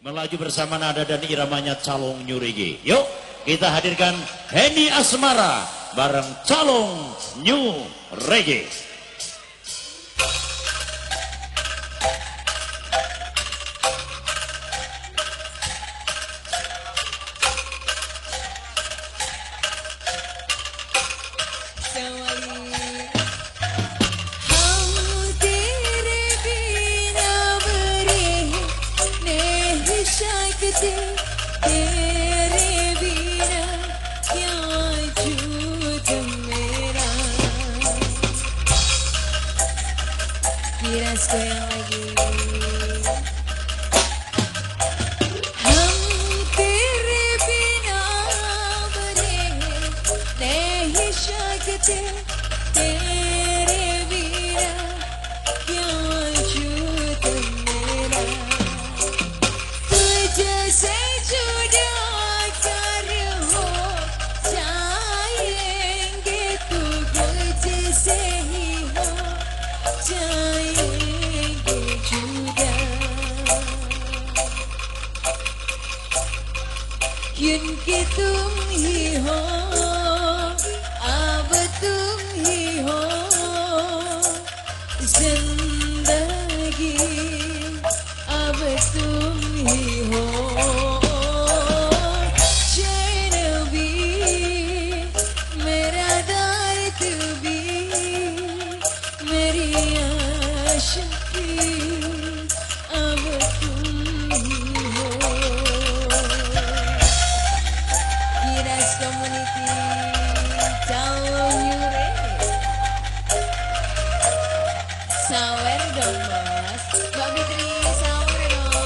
melaju bersama nada dan iramanya Calong New Reggae. Yuk kita hadirkan Henny Asmara bareng Calong New Reggae. तेरे बिना क्या वजूद मेरा Kira yang lagi हम तेरे बिना बने नहीं सकते तेरे बिना क्या वजूद मेरा तुझसे जुड़ा कर हो जाएंगे तू मुझसे ही हो जाएंगे जुदा क्योंकि तुम ही हो अब तुम ही हो जिंदगी अब तुम ही हो चैन भी मेरा दर्द भी मेरी आशिकी अब तुम ही हो Kiras Community Calong New Reggae Sawer dong mas Mbak Fitri sawer dong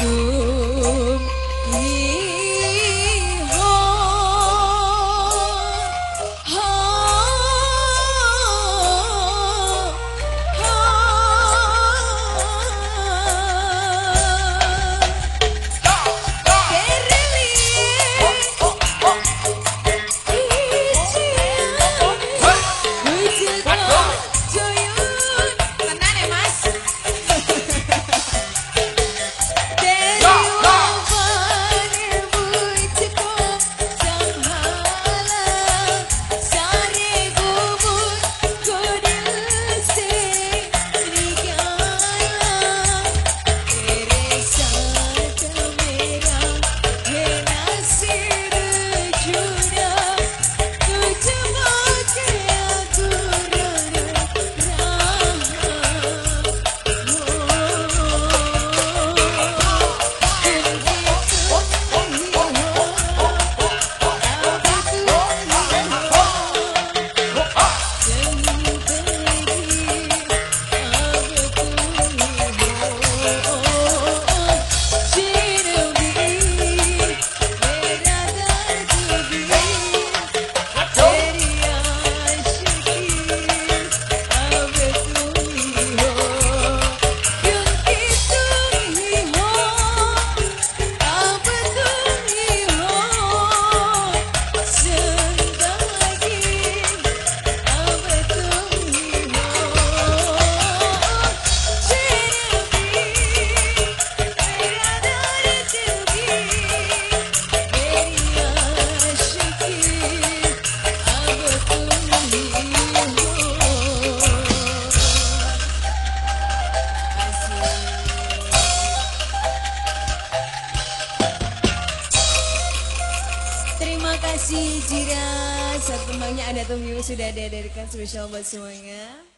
तुम ही हो, हो, हो। तेरे लिए terima kasih Jira, saat kembangnya ada Tomio sudah dihadirkan spesial buat semuanya.